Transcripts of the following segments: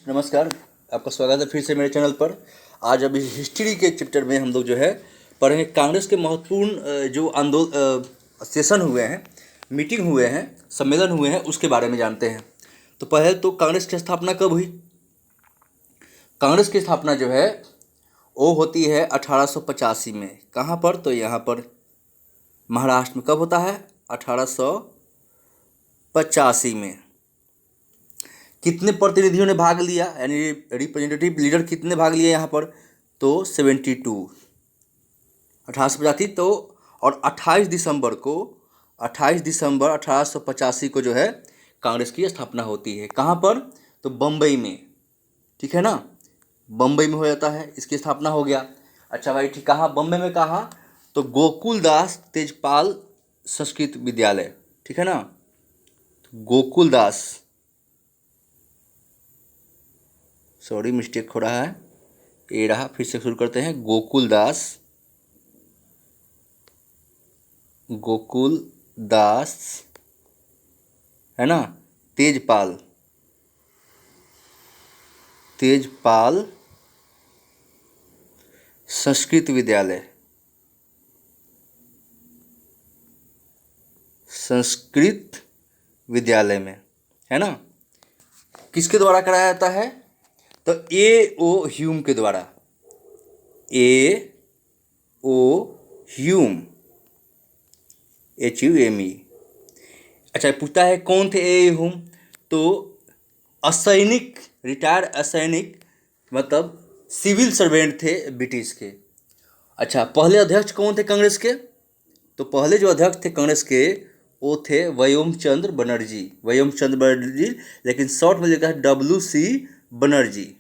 नमस्कार। आपका स्वागत है फिर से मेरे चैनल पर। आज अभी हिस्ट्री के चैप्टर में हम लोग जो है पढ़ेंगे कांग्रेस के महत्वपूर्ण जो सेशन हुए हैं, मीटिंग हुए हैं, सम्मेलन हुए हैं, उसके बारे में जानते हैं। तो पहले तो कांग्रेस की स्थापना कब हुई? कांग्रेस की स्थापना जो है वो होती है 1885 में। कहाँ पर? तो यहाँ पर महाराष्ट्र में। कब होता है? 1885 में। कितने प्रतिनिधियों ने भाग लिया, यानी रिप्रेजेंटेटिव लीडर कितने भाग लिए यहाँ पर? तो 72। 1885 तो, और 28 दिसंबर 1885 को जो है कांग्रेस की स्थापना होती है। कहाँ पर? तो बम्बई में। ठीक है ना, बम्बई में हो जाता है, इसकी स्थापना हो गया। अच्छा भाई ठीक, कहाँ बम्बई में? कहाँ? तो गोकुलदास तेजपाल संस्कृत विद्यालय। ठीक है ना, गोकुलदास, सॉरी मिस्टेक हो रहा है, ये रहा, फिर से शुरू करते हैं। गोकुलदास है ना, तेजपाल संस्कृत विद्यालय में, है ना। किसके द्वारा कराया जाता है? तो A.O. ह्यूम के द्वारा। A.O. Hume, HUME। अच्छा पूछता है कौन थे A.O. ह्यूम? तो असैनिक, रिटायर्ड असैनिक, मतलब सिविल सर्वेंट थे ब्रिटिश के। अच्छा, पहले अध्यक्ष कौन थे कांग्रेस के? तो पहले जो अध्यक्ष थे कांग्रेस के वो थे व्योमचंद्र बनर्जी, लेकिन शॉर्ट में लिखा है WC बनर्जी,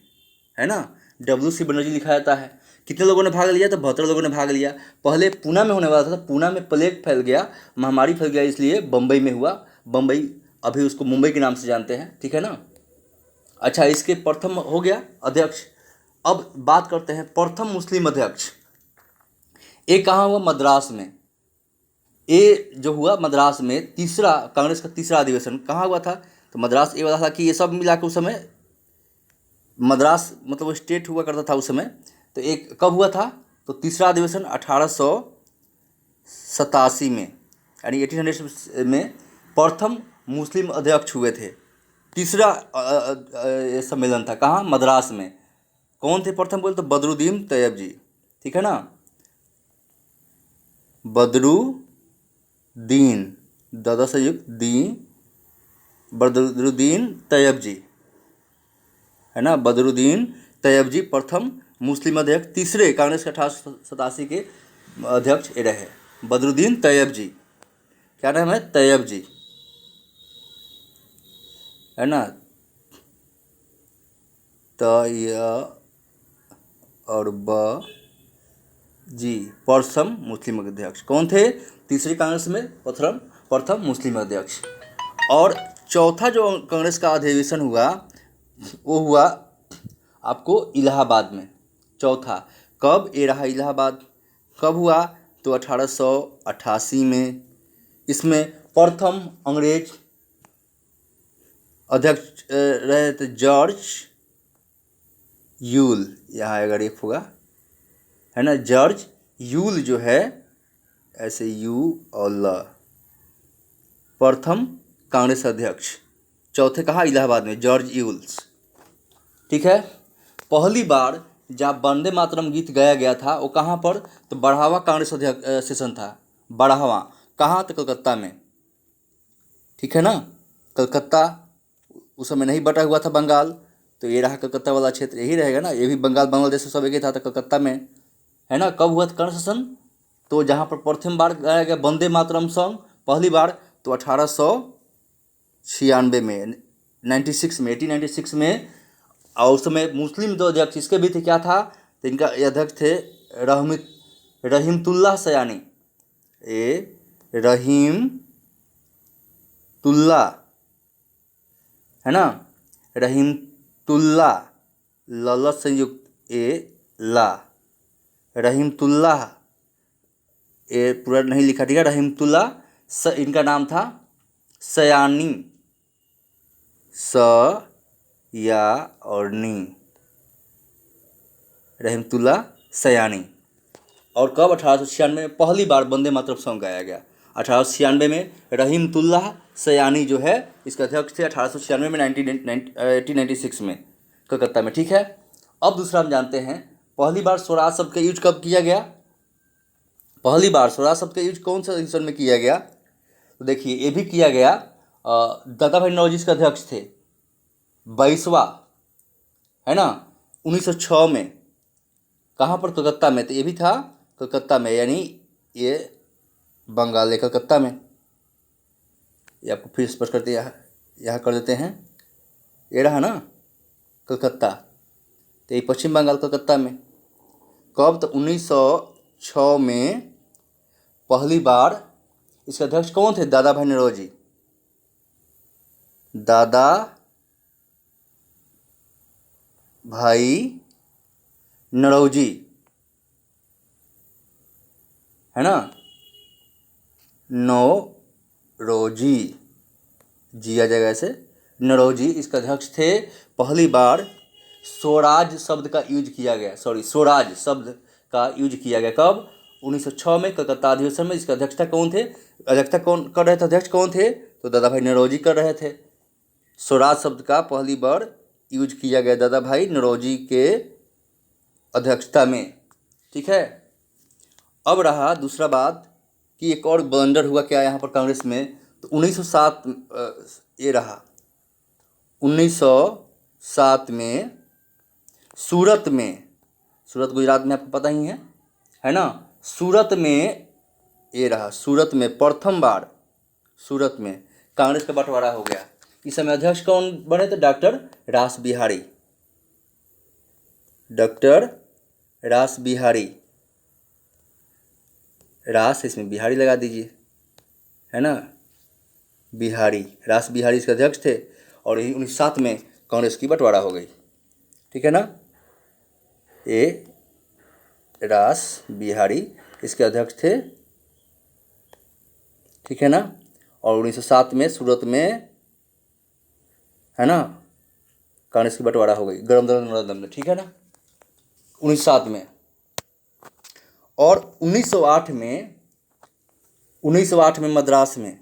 है ना। WC बनर्जी लिखा जाता है। कितने लोगों ने भाग लिया? तो 72 लोगों ने भाग लिया। पहले पूना में होने वाला था, पूना में प्लेग फैल गया, महामारी फैल गया, इसलिए बम्बई में हुआ। बम्बई, अभी उसको मुंबई के नाम से जानते हैं। ठीक है ना। अच्छा, इसके प्रथम हो गया अध्यक्ष। अब बात करते हैं प्रथम मुस्लिम अध्यक्ष। ये कहाँ हुआ? मद्रास में। ये जो हुआ मद्रास में, तीसरा कांग्रेस का तीसरा अधिवेशन कहाँ हुआ था? तो मद्रास। ये वाला था कि ये सब मिला के उस समय मद्रास मतलब वो स्टेट हुआ करता था उस समय। तो एक कब हुआ था? तो तीसरा अधिवेशन 1887 में, यानी 1800 में प्रथम मुस्लिम अध्यक्ष हुए थे। तीसरा सम्मेलन था कहाँ? मद्रास में। कौन थे प्रथम? बोले तो बदरुद्दीन तैयब जी। ठीक है ना, बदरुद्दीन, दादा से युक्त दीन, बदरुद्दीन तैयब जी, है ना। बदरुद्दीन तैयब जी प्रथम मुस्लिम अध्यक्ष, तीसरे कांग्रेस के 1887 के अध्यक्ष ये रहे, बदरुद्दीन तैयब जी। क्या नाम है? तैयब जी, है ना। तैयब और ब जी, प्रथम मुस्लिम अध्यक्ष कौन थे? तीसरी कांग्रेस में प्रथम मुस्लिम अध्यक्ष। और चौथा जो कांग्रेस का अधिवेशन हुआ वो हुआ आपको इलाहाबाद में। चौथा कब? ये रहा इलाहाबाद। कब हुआ? तो 1888 में। इसमें प्रथम अंग्रेज अध्यक्ष रहे थे जॉर्ज यूल, यहाँ अगर एक होगा, है ना। जॉर्ज यूल जो है, ऐसे यू और ल, प्रथम कांग्रेस अध्यक्ष। चौथे कहाँ? इलाहाबाद में, जॉर्ज यूल्स। ठीक है। पहली बार जब वंदे मातरम गीत गाया गया था वो कहाँ पर? तो बढ़ावा कांग्रेस अध्यक्ष सेशन था, बढ़ावा। कहाँ? तो कलकत्ता में। ठीक है ना, कलकत्ता। उस समय नहीं बटा हुआ था बंगाल, तो ये रहा कलकत्ता वाला क्षेत्र, यही रहेगा ना। ये भी बंगाल बांग्लादेश से सब एक ही था, तो कलकत्ता में, है ना। कब हुआ था कांग्रेस सेशन? तो जहाँ पर प्रथम बार गाया गया वंदे मातरम सॉन्ग पहली बार, तो 1896 में, 96 में, 1896 में। और उस समय मुस्लिम जो अध्यक्ष इसके भी थे, क्या था? तो इनका अध्यक्ष थे रहीमतुल्लाह सयानी, रहीमतुल्लाह, है ना। रहीमतुल्लाह, लल संयुक्त ला, रहीमतुल्लाह, ये पूरा नहीं लिखा, ठीक है। रहीमतुल्लाह इनका नाम था सयानी, या और नी, रहमतुल्लाह सयानी। और कब 1896 में पहली बार वंदे मातरम सॉन्ग गाया गया। 1896 में रहीमतुल्लाह सयानी जो है इसके अध्यक्ष थे। 1896 में 1896 में कलकत्ता में। ठीक है, अब दूसरा हम जानते हैं पहली बार स्वराज शब्द का यूज कब किया गया। पहली बार स्वराज शब्द का यूज कौन सा एडिशन में किया गया, तो देखिए ये भी किया गया दादा भाई नौरोजी के अध्यक्ष थे 22वां, है ना, 1906 में। कहाँ पर, कलकत्ता में। तो ये भी था कलकत्ता में, यानी ये बंगाल है कलकत्ता में। ये आपको फिर स्पष्ट करते यहाँ कर देते हैं, ये रहा ना कलकत्ता, तो ये पश्चिम बंगाल कलकत्ता में। कब, तो 1906 में पहली बार। इसके अध्यक्ष कौन थे, दादा भाई नौरोजी, दादा भाई नौरोजी, है ना, नौरोजी जी आ जाएगा ऐसे, नौरोजी इसका अध्यक्ष थे। पहली बार स्वराज शब्द का यूज किया गया, स्वराज शब्द का यूज किया गया कब, 1906 में कलकत्ता अधिवेशन में। इसका अध्यक्षता कौन थे, अध्यक्षता कौन कर रहे थे, अध्यक्ष कौन थे, तो दादा भाई नौरोजी कर रहे थे। स्वराज शब्द का पहली बार यूज किया गया दादा भाई नौरोजी के अध्यक्षता में। ठीक है, अब रहा दूसरा बात कि एक और ब्लंडर हुआ क्या यहाँ पर कांग्रेस में, तो 1907 ये रहा 1907 में सूरत गुजरात में, आपको पता ही है ना, सूरत में ये रहा, सूरत में प्रथम बार सूरत में कांग्रेस का बंटवारा हो गया। इस समय अध्यक्ष कौन बने थे, डॉक्टर रास बिहारी, डॉक्टर रास बिहारी, रास इसमें बिहारी लगा दीजिए, है ना, बिहारी, रास बिहारी इसके अध्यक्ष थे। और यही 1907 में कांग्रेस की बंटवारा हो गई। ठीक है ना, ये रास बिहारी इसके अध्यक्ष थे। ठीक है ना, और 1907 में सूरत में, है ना, कांग्रेस की बंटवारा हो गई गरम दल में। ठीक है ना, 1907 में। और 1908 में मद्रास में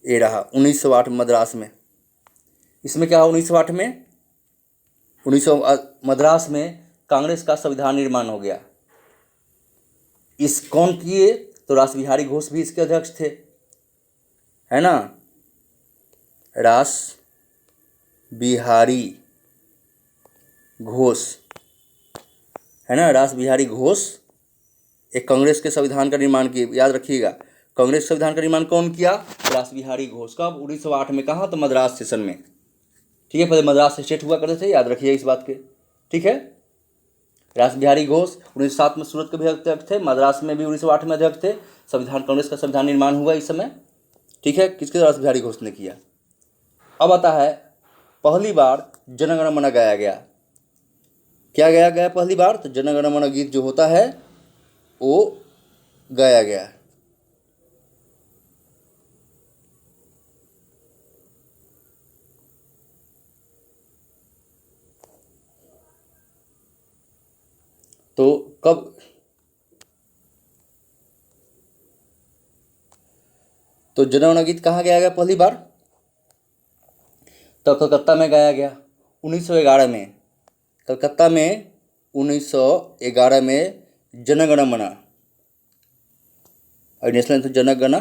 ये रहा, 1908 में मद्रास में। इसमें क्या हुआ 1908 में, 1900 मद्रास में कांग्रेस का संविधान निर्माण हो गया। इस कौन किए, तो रास बिहारी घोष भी इसके अध्यक्ष थे, है ना, रास बिहारी घोष, है ना, रास बिहारी घोष एक कांग्रेस के संविधान का निर्माण किए। याद रखिएगा, कांग्रेस संविधान का निर्माण कौन किया, रास बिहारी घोष। कब, 1908 में। कहाँ, तो मद्रास सेशन में। ठीक है, पहले मद्रास स्टेट हुआ करते थे, याद रखिए इस बात के। ठीक है, रास बिहारी घोष 1907 में सूरत के भी अध्यक्ष थे, मद्रास में भी 1908 में अध्यक्ष थे। संविधान, कांग्रेस का संविधान निर्माण हुआ इस समय। ठीक है, किसके, रास बिहारी घोष ने किया। अब आता है पहली बार जनगण मन गाया गया। क्या गाया गया पहली बार, तो जनगण मन गीत जो होता है वो गाया गया। तो कब, तो जनगण गीत कहाँ गाया गया पहली बार, तो कलकत्ता में गाया गया 1911 में। कलकत्ता में 1911 में जनगण मन, और नेशनल एंथम जनगण,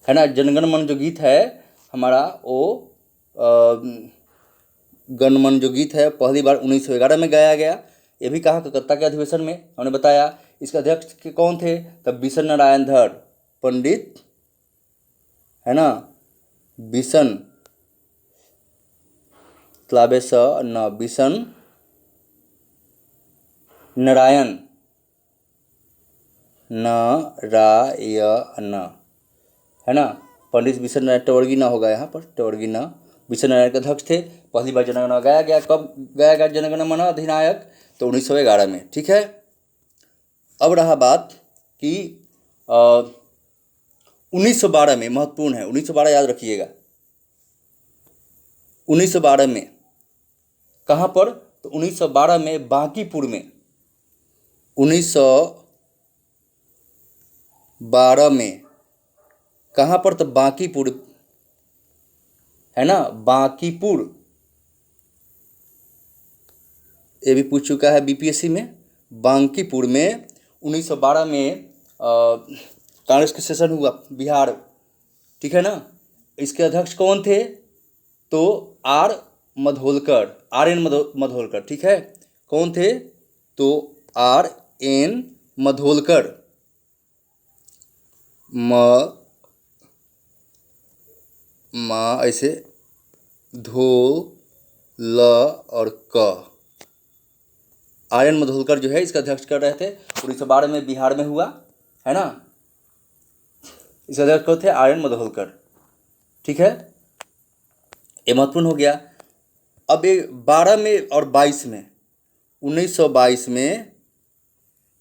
है ना, जनगण मन जो गीत है हमारा, वो गणमन जो गीत है पहली बार 1911 में गाया गया। ये भी कहा, कलकत्ता के अधिवेशन में। हमने बताया इसके अध्यक्ष के कौन थे, तब बिशन नारायण धर पंडित, है ना, बिशन क्लाबेस न, बिशन नारायण नारायण, है ना, पंडित बिशन नारायण, टवर्गी ना होगा यहाँ पर, टवर्गी ना, बिशन नारायण के अध्यक्ष थे। पहली बार जनगण गाया गया। कब गाया गया जनगण मन अधिनायक, तो 1911 में। ठीक है, अब रहा बात कि 1912 में, महत्वपूर्ण है, 1912 याद रखिएगा, 1912 में कहाँ पर? तो 1912 में बांकीपुर में, 1912 में कहाँ पर? तो बांकीपुर है ना, बांकीपुर। ये भी पूछ चुका है बीपीएससी में। बांकीपुर में 1912 में कांग्रेस का सेशन हुआ बिहार, ठीक है ना। इसके अध्यक्ष कौन थे? तो are Madholkar, are N Madholkar, ठीक है। कौन थे? तो आर एन मधोलकर। ऐसे धो ल और क, आर एन मधोलकर जो है इसका अध्यक्ष कर रहे थे। 1912 में बिहार में हुआ, है ना। इसका अध्यक्ष कौन थे? आर एन मधोलकर, ठीक है। ये महत्वपूर्ण हो गया। अब ये 12 में और 22 में, 1922 में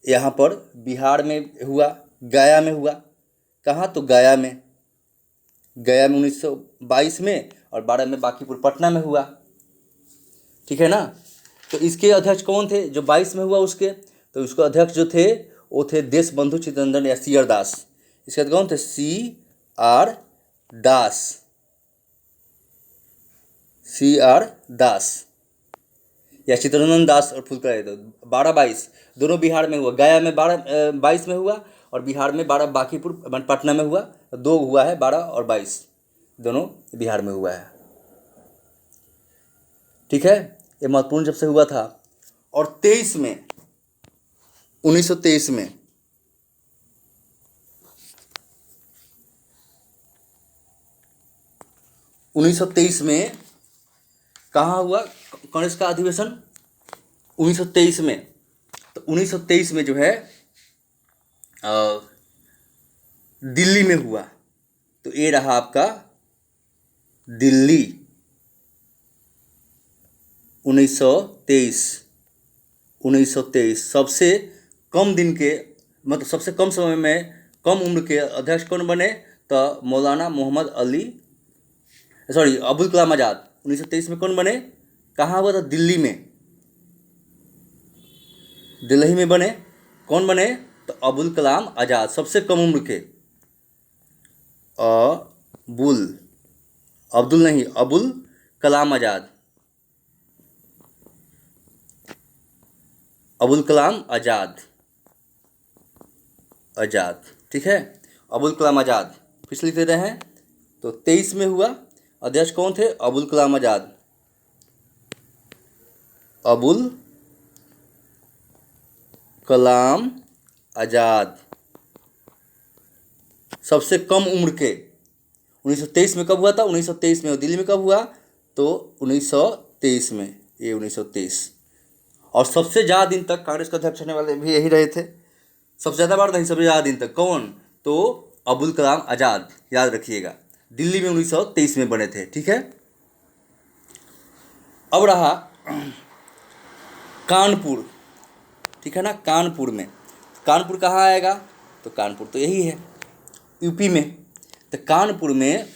यहाँ पर बिहार में हुआ, गया में हुआ। कहाँ? तो गया में, 1922 में, और 12 में बांकीपुर पटना में हुआ, ठीक है ना। तो इसके अध्यक्ष कौन थे? जो 22 में हुआ उसके, तो उसके अध्यक्ष जो थे वो थे देशबंधु चित्तरंजन या सी आर दास। इसके अध्यक्ष कौन थे? सी आर दास, सी आर दास या चित्तरंजन दास और फुलकर यादव। 12-22 दोनों बिहार में हुआ। गया में 22 में हुआ और बिहार में 12 बांकीपुर पटना में हुआ। दो हुआ है, 12 और 22 दोनों बिहार में हुआ है, ठीक है। ये महत्वपूर्ण जब से हुआ था। और 23 में, 1923 में, 1923 में कहाँ हुआ कांग्रेस का अधिवेशन? 1923 में। तो 1923 में जो है दिल्ली में हुआ। तो ये रहा आपका दिल्ली, 1923 सबसे कम दिन के, मतलब सबसे कम समय में कम उम्र के अध्यक्ष कौन बने? तो मौलाना मोहम्मद अली, सॉरी अबुल कलाम आज़ाद। 1923 में कौन बने? कहाँ हुआ था? दिल्ली में, दिल्ली में बने। कौन बने? तो अबुल कलाम आज़ाद, सबसे कम उम्र के। अबुल कलाम आज़ाद, अबुल कलाम आज़ाद, ठीक है। अबुल कलाम आज़ाद फिर से लिख देते हैं। तो 23 में हुआ, अध्यक्ष कौन थे? अबुल कलाम आज़ाद, अबुल कलाम आज़ाद, सबसे कम उम्र के। 1923 में कब हुआ था? 1923 में। और दिल्ली में कब हुआ? तो 1923 में, ये 1923। और सबसे ज़्यादा दिन तक कांग्रेस का अध्यक्ष होने वाले भी यही रहे थे, सबसे ज़्यादा बार नहीं, सबसे ज़्यादा दिन तक। कौन? तो अबुल कलाम आज़ाद, याद रखिएगा। दिल्ली में 1923 में बने थे, ठीक है। अब रहा कानपुर, ठीक है ना। कानपुर में, कानपुर कहाँ आएगा? तो कानपुर तो यही है यूपी में। तो कानपुर में,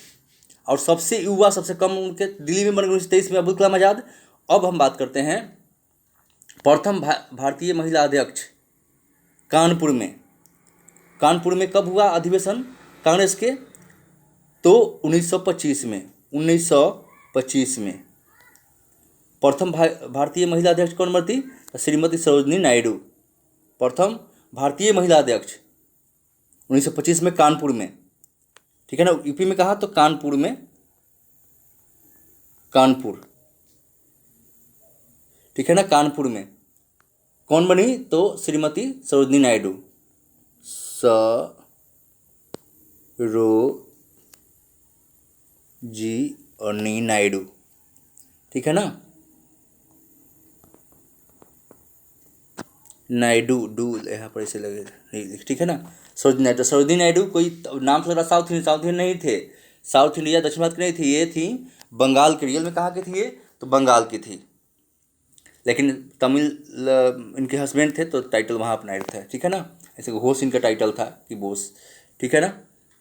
और सबसे युवा सबसे कम उम्र के, दिल्ली में बने 1923 में अबुल कलाम आज़ाद। अब हम बात करते हैं प्रथम भारतीय महिला अध्यक्ष कानपुर में। कानपुर में कब हुआ अधिवेशन कांग्रेस के? तो 1925 में, 1925 में प्रथम भारतीय महिला अध्यक्ष कौन बनी? श्रीमती सरोजिनी नायडू, प्रथम भारतीय महिला अध्यक्ष 1925 में कानपुर में, ठीक है ना। यूपी में कहा? तो कानपुर में, कानपुर, ठीक है ना। कानपुर में कौन बनी? तो श्रीमती सरोजिनी नायडू, सरोजिनी नायडू, ठीक है ना। नायडू, डू यहाँ पर ऐसे लगे, ठीक है ना। सरोजिनी नायडू, सरोजिनी नायडू कोई नाम से साउथ इंडियन नहीं थे, साउथ इंडिया दक्षिण भारत की नहीं थी, ये थी बंगाल की। रियल में कहाँ की थी ये? तो बंगाल की थी, लेकिन तमिल इनके हस्बैंड थे तो टाइटल वहाँ अपनाए थे, ठीक है ना। ऐसे घोष इनका टाइटल था कि बोस, ठीक है ना।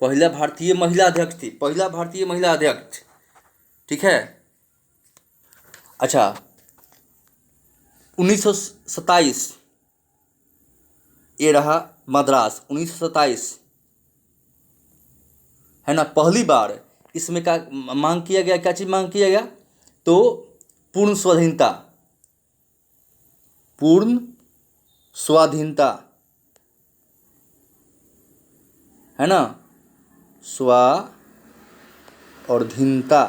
पहला भारतीय महिला अध्यक्ष थी, पहला भारतीय महिला अध्यक्ष, ठीक है। अच्छा, 1927 ये रहा मद्रास, 1927 है ना। पहली बार इसमें क्या मांग किया गया, क्या चीज़ मांग किया गया? तो पूर्ण स्वाधीनता, पूर्ण स्वाधीनता है ना, स्वा और धीनता,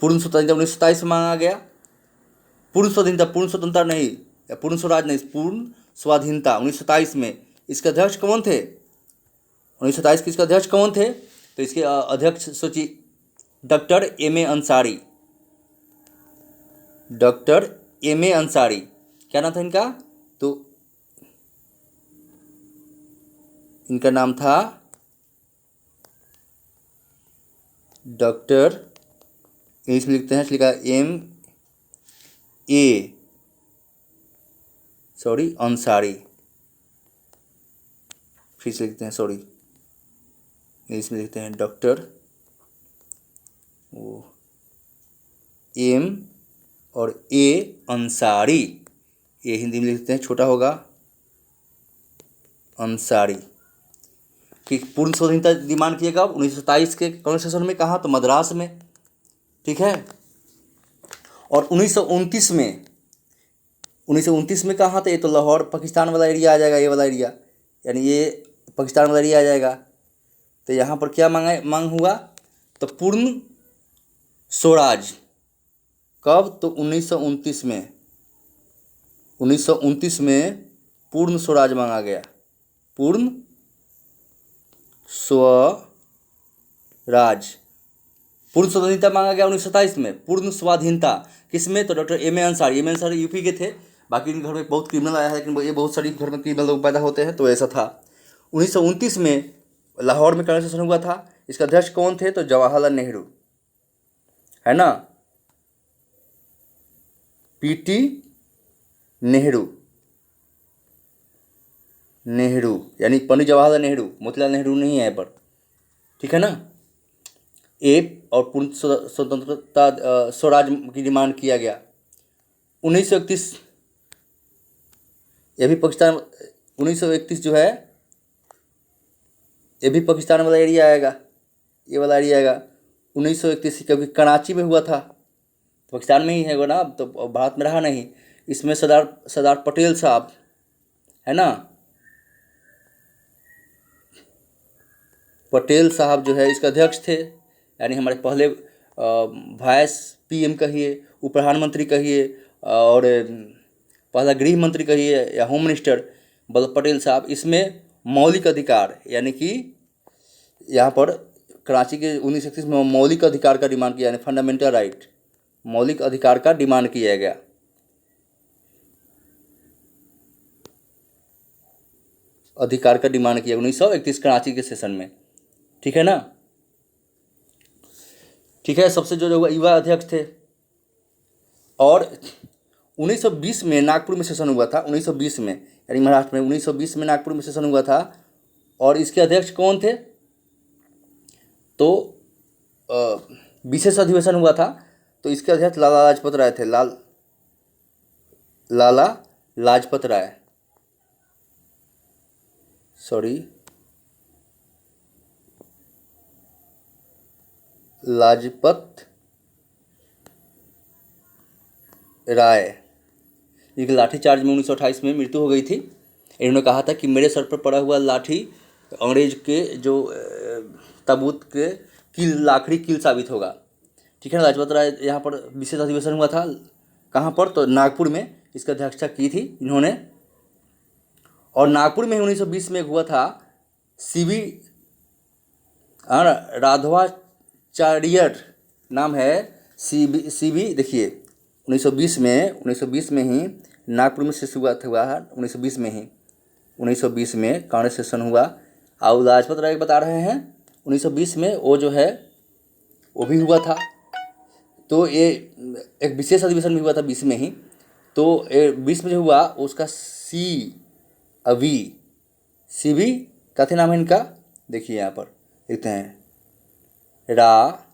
पूर्ण स्वतंत्रता 1927 में मांगा गया। पूर्ण स्वाधीनता, पूर्ण स्वतंत्रता नहीं या पूर्ण स्वराज नहीं, पूर्ण स्वाधीनता 1927 में। इसके अध्यक्ष कौन थे? 1927 के इसके अध्यक्ष कौन थे? तो इसके अध्यक्ष सोचिए, doctor M A Ansari, doctor M A Ansari, क्या नाम था इनका? तो इनका नाम था डॉक्टर, इंग्लिश में लिखते हैं, लिखा एम ए सॉरी अंसारी, फिर से लिखते हैं सॉरी, इंग्लिश में लिखते हैं डॉक्टर वो एम और ए अंसारी, ये हिंदी में लिखते हैं, छोटा होगा अंसारी, कि पूर्ण स्वाधीनता डिमांड किया गया 1927 के कौन सेशन में? कहा? तो मद्रास में, ठीक है। और 1929 में, 1929 में कहाँ था? ये तो लाहौर पाकिस्तान वाला एरिया आ जाएगा, ये वाला एरिया, यानी ये पाकिस्तान वाला एरिया आ जाएगा। तो यहाँ पर क्या मांग हुआ? तो पूर्ण स्वराज, कब? तो 1929 में, 1929 में पूर्ण स्वराज मांगा गया, पूर्ण स्वराज, पूर्ण स्वाधीनता मांगा गया 1927 में। पूर्ण स्वाधीनता किसमें? तो doctor M A Ansari, M A Ansari UP के थे, बाकी इनके घर में बहुत क्रिमिनल आया है, लेकिन ये बहुत सारी घर में क्रिमिनल लोग पैदा होते हैं, तो ऐसा था। 1929 में लाहौर में कॉन्स्टिट्यूशन हुआ था। इसका अध्यक्ष कौन थे? तो जवाहरलाल नेहरू, है ना, पीटी नेहरू, नेहरू यानी पंडित जवाहरलाल नेहरू, मोतीलाल नेहरू नहीं है पर, ठीक है ना। एक और पूर्ण स्वतंत्रता स्वराज की डिमांड किया गया। 1931 ये भी पाकिस्तान, 1931 जो है ये भी पाकिस्तान वाला एरिया आएगा, ये वाला एरिया आएगा। 1931 क्योंकि कराची में हुआ था, पाकिस्तान में ही है वो ना, तो भारत में रहा नहीं। इसमें सरदार पटेल साहब, है ना, पटेल साहब जो है इसका अध्यक्ष थे, यानी हमारे पहले वाइस पीएम कहिए, उप प्रधानमंत्री कहिए, और पहला गृह मंत्री कहिए या होम मिनिस्टर, वल्लभ पटेल साहब। इसमें मौलिक अधिकार, यानी कि यहाँ पर कराची के 1931 में मौलिक अधिकार का डिमांड किया, यानी फंडामेंटल राइट, मौलिक अधिकार का डिमांड किया गया। अधिकार का डिमांड किया 1931 कराची के सेशन में, ठीक है ना। ठीक है, सबसे जो युवा अध्यक्ष थे। और 1920 में नागपुर में सेशन हुआ था, 1920 में, यानी महाराष्ट्र में 1920 में नागपुर में सेशन हुआ था। और इसके अध्यक्ष कौन थे? तो विशेष अधिवेशन हुआ था, तो इसके अध्यक्ष लाला लाजपत राय थे, लाला लाजपत राय, सॉरी लाजपत राय। इनकी लाठीचार्ज में 1928 में मृत्यु हो गई थी। इन्होंने कहा था कि मेरे सर पर पड़ा हुआ लाठी अंग्रेज के जो ताबूत के कील, आखिरी कील साबित होगा, ठीक है ना। लाजपत राय यहाँ पर विशेष अधिवेशन हुआ था, कहाँ पर? तो नागपुर में इसकी अध्यक्षता की थी इन्होंने। और नागपुर में 1920 में हुआ था सीवी राघवाचार्यर नाम है, सीवी देखिए 1920 में ही नागपुर में से शुरुआत हुआ है, 1920 में ही, 1920 में कांग्रेस सेशन हुआ। और लाजपत राय बता रहे हैं 1920 में वो जो है वो भी हुआ था। तो ये एक विशेष अधिवेशन भी हुआ था 20 में ही। तो 20 में जो हुआ उसका सीवी क्या थे नाम है इनका? देखिए यहाँ पर लिखते हैं रा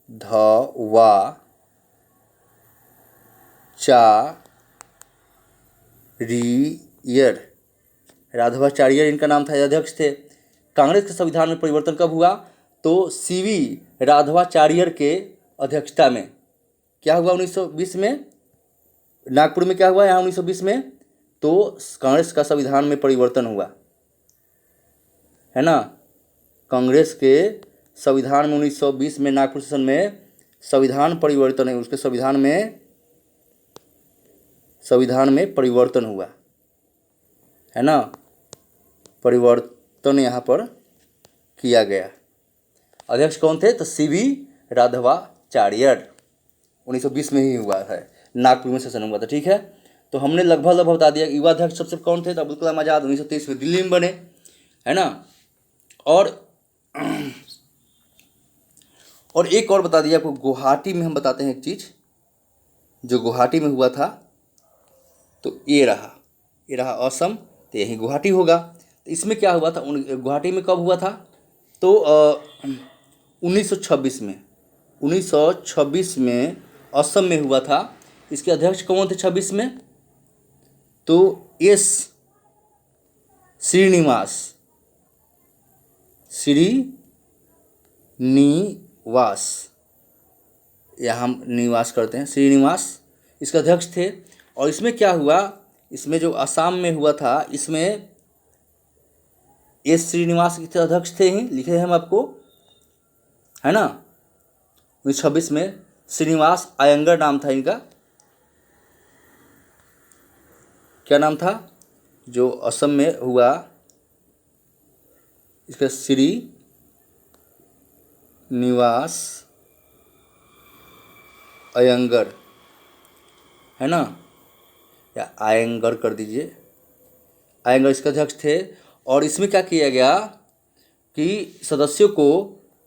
ध वा राघवाचार्य इनका नाम था, ये अध्यक्ष थे। कांग्रेस के संविधान में परिवर्तन कब हुआ? तो सीवी राघवाचार्य के अध्यक्षता में। क्या हुआ 1920 में? नागपुर में क्या हुआ यहाँ 1920 में? तो कांग्रेस का संविधान में परिवर्तन हुआ, है ना। कांग्रेस के संविधान में 1920 में नागपुर सेशन में संविधान परिवर्तन है, उसके संविधान में परिवर्तन हुआ, है ना। परिवर्तन यहाँ पर किया गया। अध्यक्ष कौन थे? तो सीवी राघवाचार्य। 1920 में ही हुआ है, नागपुर में सेशन हुआ था, ठीक है। तो हमने लगभग बता दिया। युवा अध्यक्ष सबसे कौन थे? तो अब्दुल कलाम आज़ाद 1923 में दिल्ली में बने, है ना। और एक और बता दिया आपको, गुवाहाटी में हम बताते हैं एक चीज़ जो गुवाहाटी में हुआ था। तो ये रहा असम, तो यही गुवाहाटी होगा। तो इसमें क्या हुआ था? गुवाहाटी में कब हुआ था? तो 1926 में असम में हुआ था। इसके अध्यक्ष कौन थे 26 में? तो एस श्रीनिवास यहाँ हम निवास करते हैं, श्रीनिवास इसके अध्यक्ष थे। और इसमें क्या हुआ? इसमें जो असम में हुआ था, इसमें एस श्रीनिवास के अध्यक्ष थे, ही लिखे हैं हम आपको, है ना। 1926 में श्रीनिवास अयंगर नाम था इनका। क्या नाम था? जो असम में हुआ इसका श्रीनिवास अयंगर, है ना, या अयंगर कर दीजिए। अयंगर इसके अध्यक्ष थे। और इसमें क्या किया गया कि सदस्यों को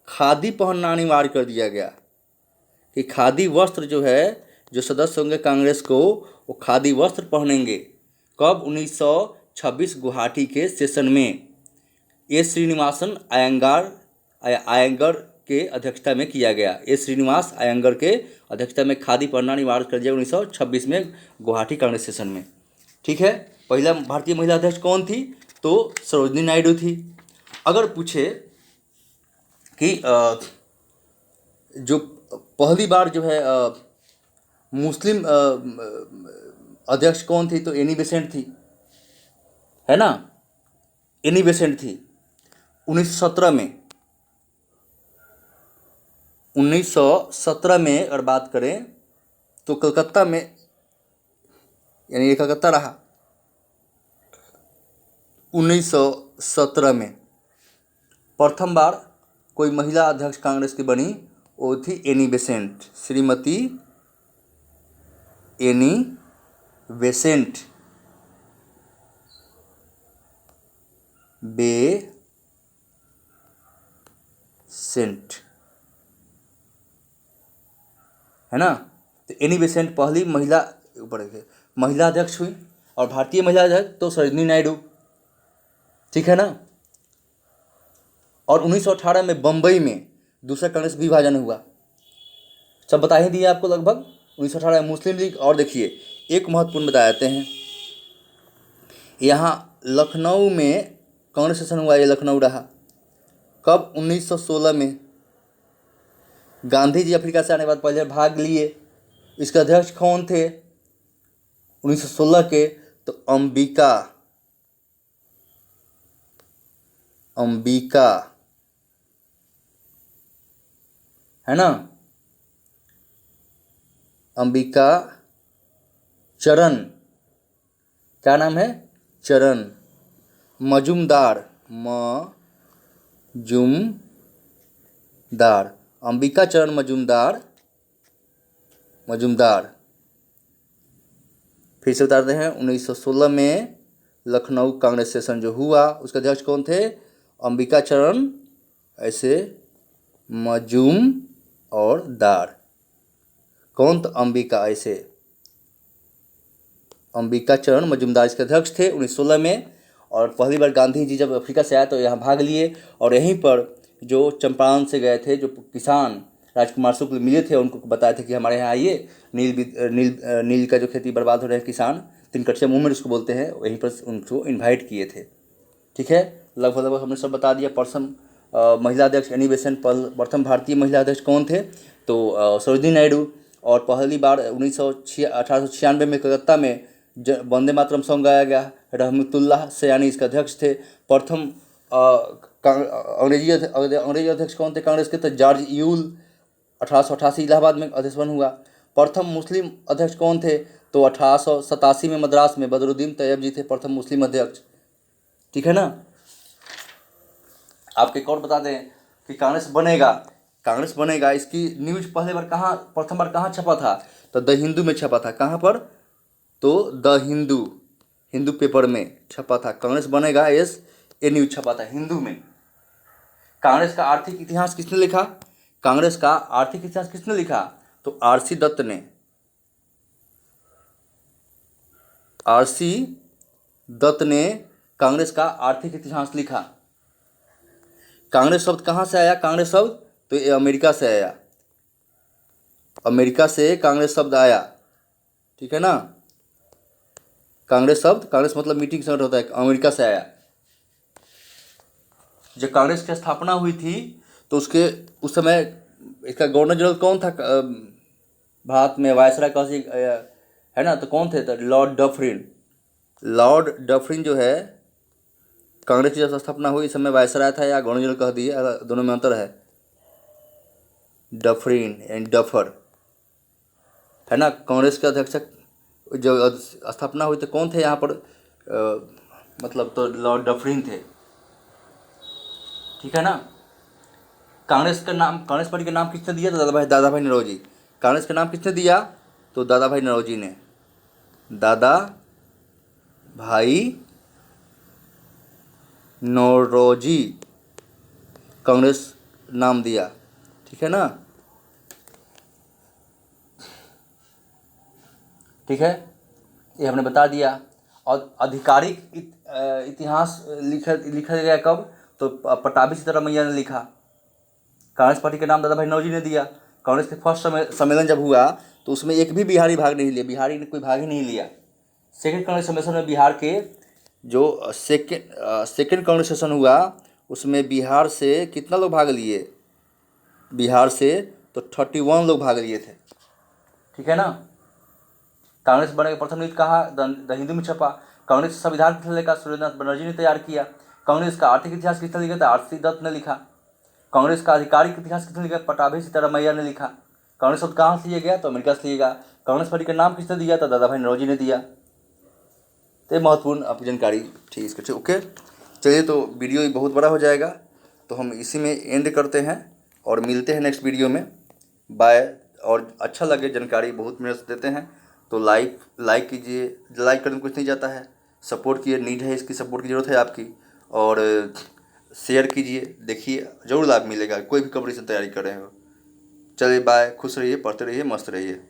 खादी पहनना अनिवार्य कर दिया गया, कि खादी वस्त्र जो है, जो सदस्य होंगे कांग्रेस को, वो खादी वस्त्र पहनेंगे। कब? 1926 गुवाहाटी के सेशन में एस श्रीनिवासन अयंगर के अध्यक्षता में किया गया। एस श्रीनिवास अयंगर के अध्यक्षता में खादी पहनना अनिवार्य कर दिया 1926 में गुवाहाटी कांग्रेस सेशन में, ठीक है। पहला भारतीय महिला अध्यक्ष कौन थी? तो सरोजिनी नायडू थी। अगर पूछे कि जो पहली बार जो है मुस्लिम अध्यक्ष कौन थी? तो एनी बेसेंट थी, है ना। एनी बेसेंट थी 1917 में। 1917 में अगर बात करें तो कलकत्ता में, यानी ये कलकत्ता रहा 1917 में। प्रथम बार कोई महिला अध्यक्ष कांग्रेस की बनी, वो थी Annie Besant, Shrimati Annie Besant. है ना। तो एनी बेसेंट पहली महिला अध्यक्ष हुई। और भारतीय महिला अध्यक्ष तो सरोजिनी नायडू, ठीक है ना। और 1918 में बम्बई में दूसरा कांग्रेस विभाजन हुआ। सब बता ही दिए आपको लगभग। 1918 में मुस्लिम लीग। और देखिए एक महत्वपूर्ण बता देते हैं, यहाँ लखनऊ में कांग्रेस सेशन हुआ, ये लखनऊ रहा। कब? 1916 में। गांधी जी अफ्रीका से आने के बाद पहले भाग लिए। इसके अध्यक्ष कौन थे 1916 के? तो अंबिका, है ना। अंबिका चरण, क्या नाम है? चरण मजूमदार, अंबिका चरण मजूमदार। फिर से बताते हैं, 1916 में लखनऊ कांग्रेस सेशन जो हुआ, उसका अध्यक्ष कौन थे? अंबिका चरण ऐसे मजूम और दार। कौन? तो अंबिका ऐसे, अंबिका चरण मजूमदार इसके अध्यक्ष थे 1916 में। और पहली बार गांधी जी जब अफ्रीका से आए तो यहाँ भाग लिए। और यहीं पर जो चंपारण से गए थे, जो किसान राजकुमार शुक्ल मिले थे, उनको बताए थे कि हमारे यहाँ आइए, नील का जो खेती बर्बाद हो रहे हैं किसान, तिनकट्ठिया मूवमेंट उसको बोलते हैं, वहीं पर उनको इन्वाइट किए थे। ठीक है, लगभग लगभग हमने सब बता दिया। प्रथम महिला अध्यक्ष एनी बेसेंट प्रथम भारतीय महिला अध्यक्ष कौन थे? तो सरोजिनी नायडू। और पहली बार 1896 में कलकत्ता में वंदे मातरम सॉन्ग गाया गया। रहमतुल्लाह सयानी इसके अध्यक्ष थे। प्रथम अंग्रेजी अध्यक्ष कौन थे कांग्रेस के? तो जॉर्ज यूल। 1888 इलाहाबाद में अध्यक्ष हुआ। प्रथम मुस्लिम अध्यक्ष कौन थे? तो 1887 में मद्रास में बदरुद्दीन तैयब जी थे प्रथम मुस्लिम अध्यक्ष। ठीक है ना। आपको एक और बता दें कि कांग्रेस बनेगा इसकी न्यूज प्रथम बार कहाँ छपा था? तो द हिंदू में छपा था। कहाँ पर? तो द हिंदू पेपर में छपा था। कांग्रेस बनेगा ये न्यूज छपा था हिंदू में। कांग्रेस का आर्थिक इतिहास किसने लिखा? कांग्रेस का आर्थिक इतिहास किसने लिखा? तो आरसी दत्त ने कांग्रेस का आर्थिक इतिहास लिखा। कांग्रेस शब्द कहाँ से आया? कांग्रेस शब्द तो ये अमेरिका से आया। अमेरिका से कांग्रेस शब्द आया। ठीक है ना। कांग्रेस मतलब मीटिंग शब्द होता है, अमेरिका से आया। जब कांग्रेस की स्थापना हुई थी तो उस समय इसका गवर्नर जनरल कौन था भारत में? वायसराय कौन सी है ना, तो कौन थे? तो लॉर्ड डफरिन जो है, कांग्रेस की जब स्थापना हुई इस समय वायसराय था या गवर्नर जनरल कह दिए, दोनों में अंतर है। डफरिन एंड डफर है ना। कांग्रेस के अध्यक्ष जो स्थापना हुई तो कौन थे यहाँ पर? मतलब तो लॉर्ड डफरिन थे। ठीक है ना। कांग्रेस पार्टी का नाम किसने दिया? तो दादा भाई नौरोजी। कांग्रेस का नाम किसने दिया? तो दादा भाई नौरोजी ने। दादा भाई नौरोजी कांग्रेस नाम दिया। ठीक है ना। ठीक है, ये हमने बता दिया। और आधिकारिक इतिहास लिखा गया कब? तो पटाभी सीतारामैया ने लिखा। कांग्रेस पार्टी का नाम दादा भाई नौरोजी ने दिया। कांग्रेस के फर्स्ट सम्मेलन जब हुआ तो उसमें एक भी बिहारी भाग नहीं लिया, बिहारी ने कोई भाग ही नहीं लिया। सेकेंड कांग्रेस सम्मेलन में बिहार के जो सेकेंड कांग्रेस सेशन हुआ उसमें बिहार से कितना लोग भाग लिए? बिहार से तो 31 लोग भाग लिए थे। ठीक है ना। कांग्रेस बने का प्रथम नीति कहाँ? द हिंदू में छपा। कांग्रेस का संविधान किसने लिखा? सूर्यनाथ बनर्जी ने तैयार किया। कांग्रेस का आर्थिक इतिहास किसने लिखा? था आरसी दत्त ने लिखा। कांग्रेस का आधिकारिक इतिहास किसने लिखा? पटाभी सीतारामैया ने लिखा। कांग्रेस शब्द कहाँ से लिया गया? तो अमेरिका से लिया गया। कांग्रेस पार्टी का नाम किसने दिया? तो दादा भाई नौरोजी ने दिया। तो महत्वपूर्ण आपकी जानकारी थी इसके। ओके, चलिए, तो वीडियो बहुत बड़ा हो जाएगा तो हम इसी में एंड करते हैं और मिलते हैं नेक्स्ट वीडियो में। बाय। और अच्छा लगे, जानकारी बहुत मेहनत से देते हैं तो लाइक कीजिए। लाइक करने में कुछ नहीं जाता है, सपोर्ट कीजिए, नीड है, इसकी सपोर्ट की ज़रूरत है आपकी। और शेयर कीजिए, देखिए ज़रूर लाभ मिलेगा, कोई भी कंपटीशन तैयारी कर रहे हो। चलिए बाय, खुश रहिए, पढ़ते रहिए, मस्त रहिए।